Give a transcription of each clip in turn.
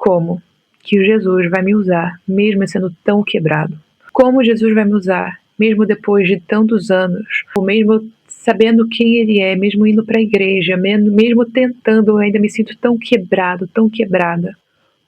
como que Jesus vai me usar, mesmo sendo tão quebrado. Como Jesus vai me usar, mesmo depois de tantos anos, ou mesmo sabendo quem Ele é, mesmo indo para a igreja, mesmo tentando, eu ainda me sinto tão quebrado, tão quebrada.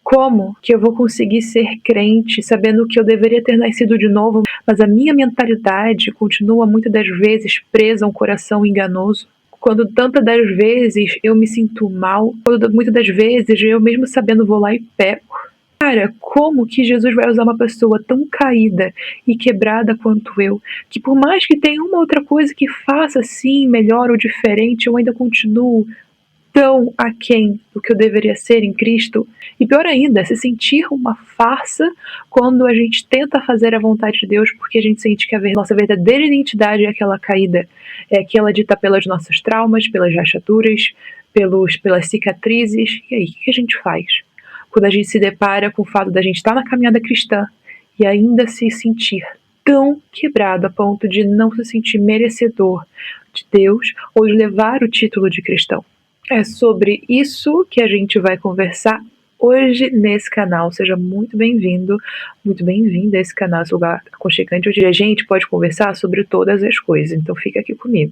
Como que eu vou conseguir ser crente, sabendo que eu deveria ter nascido de novo, mas a minha mentalidade continua muitas das vezes presa a um coração enganoso? Quando tantas das vezes eu me sinto mal, quando muitas das vezes eu mesmo sabendo vou lá e peco. Cara, como que Jesus vai usar uma pessoa tão caída e quebrada quanto eu, que por mais que tenha uma outra coisa que faça assim, melhor ou diferente, eu ainda continuo tão aquém do que eu deveria ser em Cristo? E pior ainda, se sentir uma farsa quando a gente tenta fazer a vontade de Deus, porque a gente sente que a nossa verdadeira identidade é aquela caída, é aquela dita pelas nossas traumas, pelas rachaduras, pelas cicatrizes. E aí, o que a gente faz? Quando a gente se depara com o fato da gente estar na caminhada cristã e ainda se sentir tão quebrado a ponto de não se sentir merecedor de Deus ou de levar o título de cristão. É sobre isso que a gente vai conversar hoje nesse canal. Seja muito bem-vindo, muito bem-vinda a esse canal, esse lugar aconchegante, onde a gente pode conversar sobre todas as coisas. Então fica aqui comigo.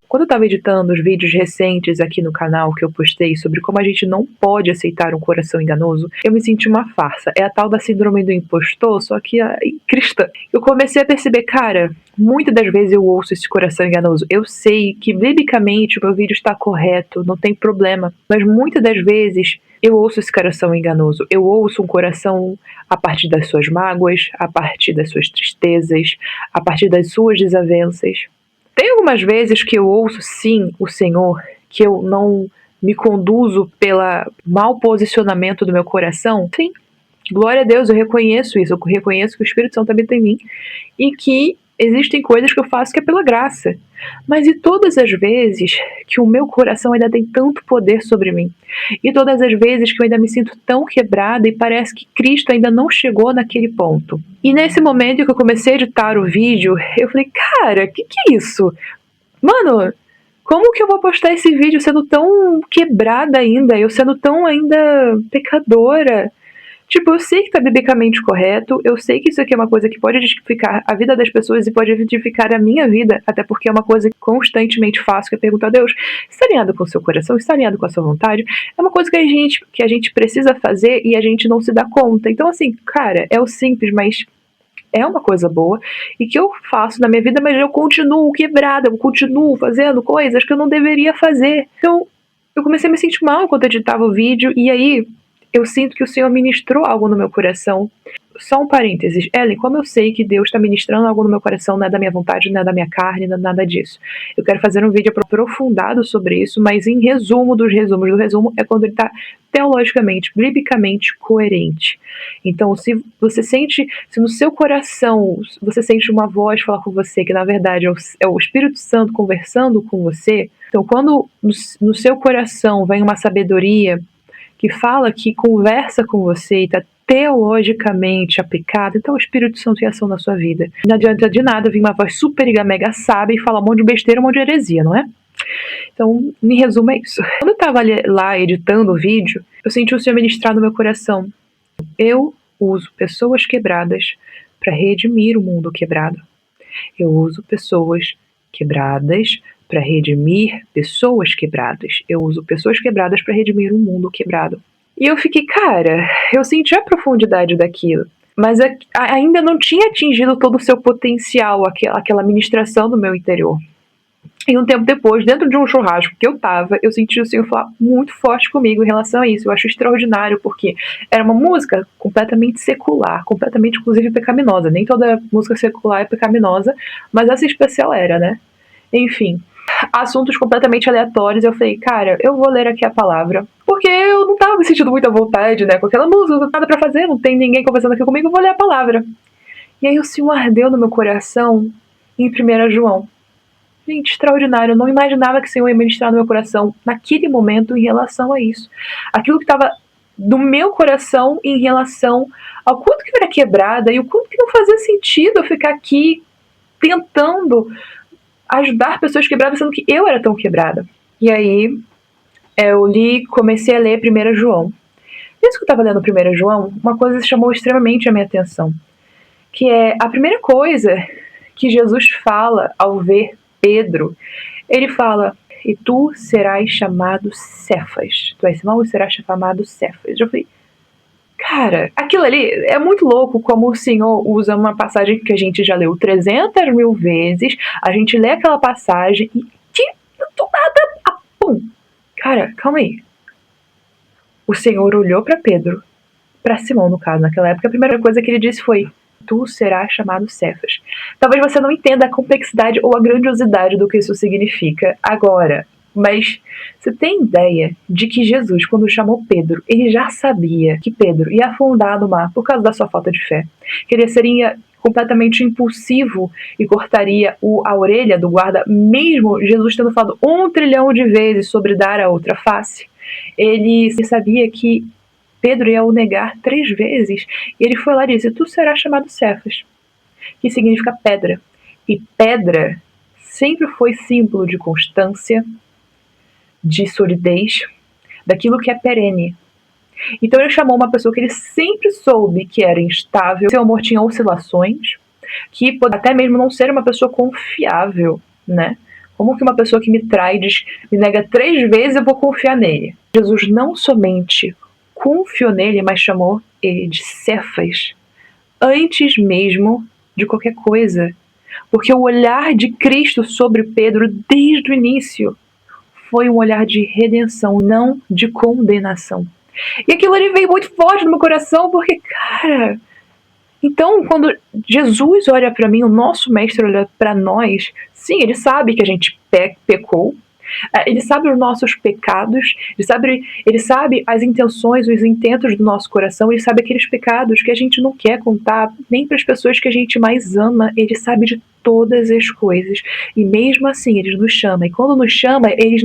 Quando eu estava editando os vídeos recentes aqui no canal que eu postei sobre como a gente não pode aceitar um coração enganoso, eu me senti uma farsa. É a tal da síndrome do impostor, só que cristã. Eu comecei a perceber, cara, muitas das vezes eu ouço esse coração enganoso. Eu sei que biblicamente o meu vídeo está correto, não tem problema, mas muitas das vezes eu ouço esse coração enganoso. Eu ouço um coração a partir das suas mágoas, a partir das suas tristezas, a partir das suas desavenças. Tem algumas vezes que eu ouço sim o Senhor, que eu não me conduzo pelo mau posicionamento do meu coração. Sim, glória a Deus, eu reconheço isso, eu reconheço que o Espírito Santo habita em mim e que existem coisas que eu faço que é pela graça. Mas e todas as vezes que o meu coração ainda tem tanto poder sobre mim? E todas as vezes que eu ainda me sinto tão quebrada e parece que Cristo ainda não chegou naquele ponto? E nesse momento que eu comecei a editar o vídeo, eu falei, cara, que é isso? Mano, como que eu vou postar esse vídeo sendo tão quebrada ainda? Eu sendo tão ainda pecadora? Tipo, eu sei que tá biblicamente correto, eu sei que isso aqui é uma coisa que pode edificar a vida das pessoas e pode edificar a minha vida, até porque é uma coisa que constantemente faço, que é perguntar a Deus, está alinhado com o seu coração, está alinhado com a sua vontade? É uma coisa que a gente precisa fazer e a gente não se dá conta. Então, assim, cara, é o simples, mas é uma coisa boa e que eu faço na minha vida, mas eu continuo quebrada, eu continuo fazendo coisas que eu não deveria fazer. Então, eu comecei a me sentir mal enquanto editava o vídeo e aí eu sinto que o Senhor ministrou algo no meu coração. Só um parênteses, Ellen, como eu sei que Deus está ministrando algo no meu coração, não é da minha vontade, não é da minha carne, não é nada disso. Eu quero fazer um vídeo aprofundado sobre isso, mas em resumo dos resumos do resumo é quando ele está teologicamente, biblicamente coerente. Então, se você sente, se no seu coração você sente uma voz falar com você, que na verdade é o Espírito Santo conversando com você, então quando no seu coração vem uma sabedoria que fala, que conversa com você e está teologicamente aplicada, então o Espírito Santo em ação na sua vida. Não adianta de nada vir uma voz super mega sábia e falar um monte de besteira, um monte de heresia, não é? Então, em resumo, é isso. Quando eu estava lá editando o vídeo, eu senti o Senhor ministrar no meu coração. Eu uso pessoas quebradas para redimir o mundo quebrado. Eu uso pessoas quebradas para redimir pessoas quebradas. Eu uso pessoas quebradas para redimir um mundo quebrado. E eu fiquei, cara, eu senti a profundidade daquilo, mas ainda não tinha atingido todo o seu potencial, aquela ministração do meu interior. E um tempo depois, dentro de um churrasco que eu tava, eu senti o Senhor falar muito forte comigo em relação a isso. Eu acho extraordinário, porque era uma música completamente secular, completamente, inclusive, pecaminosa. Nem toda música secular é pecaminosa, mas essa especial era, né? Enfim, assuntos completamente aleatórios. Eu falei, cara, eu vou ler aqui a palavra, porque eu não tava me sentindo muita vontade, né? Com aquela música, não tem nada pra fazer, não tem ninguém conversando aqui comigo, eu vou ler a palavra. E aí o Senhor ardeu no meu coração em 1 João. Gente, extraordinário. Eu não imaginava que o Senhor ia ministrar no meu coração naquele momento em relação a isso. Aquilo que estava do meu coração em relação ao quanto que eu era quebrada e o quanto que não fazia sentido eu ficar aqui tentando ajudar pessoas quebradas, sendo que eu era tão quebrada. E aí Comecei a ler 1 João. Isso que eu estava lendo 1 João, uma coisa chamou extremamente a minha atenção, que é a primeira coisa que Jesus fala ao ver Pedro. Ele fala: e tu serás chamado Cefas. Tu és Simão e serás chamado Cefas. Eu falei, cara, aquilo ali é muito louco como o Senhor usa uma passagem que a gente já leu 300 mil vezes, a gente lê aquela passagem e do nada, pum. Cara, calma aí. O Senhor olhou para Pedro, para Simão no caso, naquela época, a primeira coisa que ele disse foi: tu serás chamado Cefas. Talvez você não entenda a complexidade ou a grandiosidade do que isso significa agora, mas você tem ideia de que Jesus, quando chamou Pedro, ele já sabia que Pedro ia afundar no mar por causa da sua falta de fé, que ele seria completamente impulsivo e cortaria a orelha do guarda, mesmo Jesus tendo falado 1 trilhão de vezes sobre dar a outra face. Ele sabia que Pedro ia o negar 3 vezes, e ele foi lá e disse: tu serás chamado Cefas, que significa pedra. E pedra sempre foi símbolo de constância, de solidez, daquilo que é perene. Então ele chamou uma pessoa que ele sempre soube que era instável, seu amor tinha oscilações, que pode até mesmo não ser uma pessoa confiável, né? Como que uma pessoa que me trai, me nega 3 vezes, eu vou confiar nele? Jesus não somente confiou nele, mas chamou ele de Cefas, antes mesmo de qualquer coisa. Porque o olhar de Cristo sobre Pedro, desde o início, foi um olhar de redenção, não de condenação. E aquilo ali veio muito forte no meu coração, porque, cara... Então, quando Jesus olha para mim, o nosso mestre olha para nós, sim, ele sabe que a gente pecou, ele sabe os nossos pecados, ele sabe as intenções, os intentos do nosso coração, ele sabe aqueles pecados que a gente não quer contar nem para as pessoas que a gente mais ama, ele sabe de todas as coisas, e mesmo assim ele nos chama, e quando nos chama, ele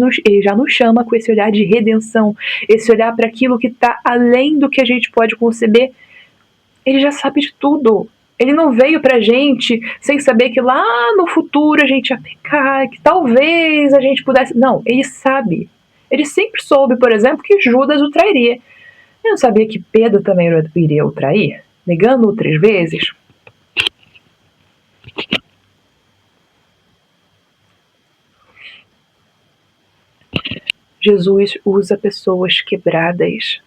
já nos chama com esse olhar de redenção, esse olhar para aquilo que está além do que a gente pode conceber. Ele já sabe de tudo. Ele não veio pra gente sem saber que lá no futuro a gente ia pecar, que talvez a gente pudesse... Não, ele sabe. Ele sempre soube, por exemplo, que Judas o trairia. Ele não sabia que Pedro também iria o trair? Negando-o 3 vezes? Jesus usa pessoas quebradas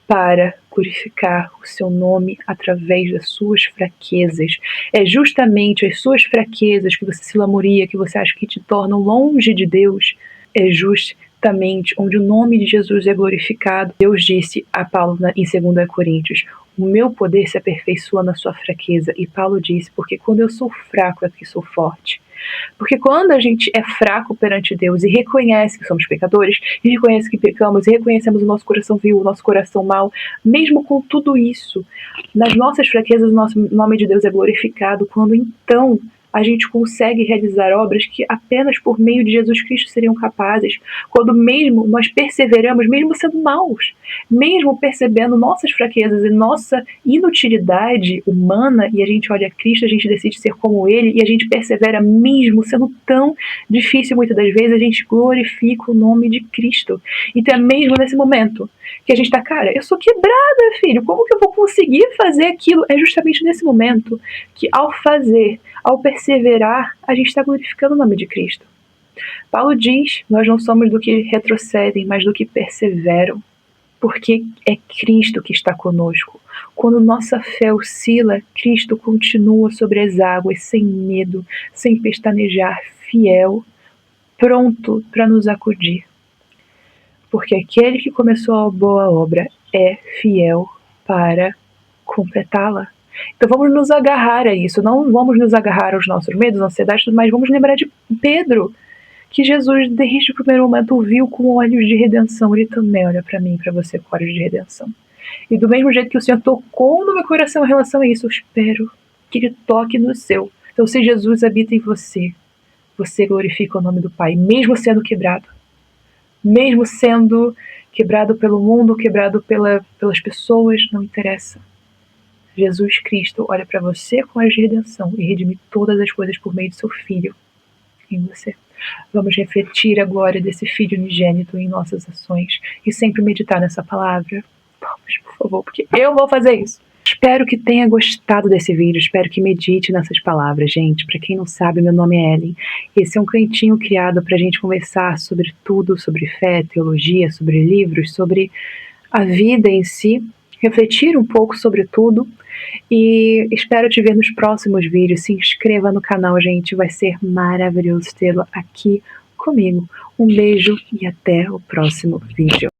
para purificar o seu nome através das suas fraquezas. É justamente as suas fraquezas que você se lamoria, que você acha que te tornam longe de Deus, é justamente onde o nome de Jesus é glorificado. Deus disse a Paulo em 2 Coríntios: o meu poder se aperfeiçoa na sua fraqueza. E Paulo disse: porque quando eu sou fraco é que sou forte. Porque quando a gente é fraco perante Deus e reconhece que somos pecadores, e reconhece que pecamos, e reconhecemos o nosso coração vil, o nosso coração mau, mesmo com tudo isso, nas nossas fraquezas o nosso nome de Deus é glorificado, quando então a gente consegue realizar obras que apenas por meio de Jesus Cristo seriam capazes, quando mesmo nós perseveramos, mesmo sendo maus, mesmo percebendo nossas fraquezas e nossa inutilidade humana, e a gente olha Cristo, a gente decide ser como Ele, e a gente persevera mesmo sendo tão difícil muitas das vezes, a gente glorifica o nome de Cristo. Então é mesmo nesse momento que a gente tá, cara, eu sou quebrada, filho, como que eu vou conseguir fazer aquilo? É justamente nesse momento que ao fazer, ao perseverar, a gente está glorificando o nome de Cristo. Paulo diz: nós não somos do que retrocedem, mas do que perseveram, porque é Cristo que está conosco. Quando nossa fé oscila, Cristo continua sobre as águas, sem medo, sem pestanejar, fiel, pronto para nos acudir. Porque aquele que começou a boa obra é fiel para completá-la. Então vamos nos agarrar a isso, não vamos nos agarrar aos nossos medos, ansiedades, mas vamos lembrar de Pedro, que Jesus desde o primeiro momento o viu com olhos de redenção. Ele também olha para mim e para você com olhos de redenção. E do mesmo jeito que o Senhor tocou no meu coração em relação a isso, eu espero que Ele toque no seu. Então se Jesus habita em você, você glorifica o nome do Pai, mesmo sendo quebrado. Mesmo sendo quebrado pelo mundo, quebrado pelas pessoas, não interessa. Jesus Cristo olha para você com olhos de redenção e redime todas as coisas por meio de seu Filho em você. Vamos refletir a glória desse Filho unigênito em nossas ações e sempre meditar nessa palavra. Vamos, por favor, porque eu vou fazer isso. Espero que tenha gostado desse vídeo, espero que medite nessas palavras, gente. Para quem não sabe, meu nome é Ellen. Esse é um cantinho criado para a gente conversar sobre tudo, sobre fé, teologia, sobre livros, sobre a vida em si, refletir um pouco sobre tudo. E espero te ver nos próximos vídeos. Se inscreva no canal, gente. Vai ser maravilhoso tê-lo aqui comigo. Um beijo e até o próximo vídeo.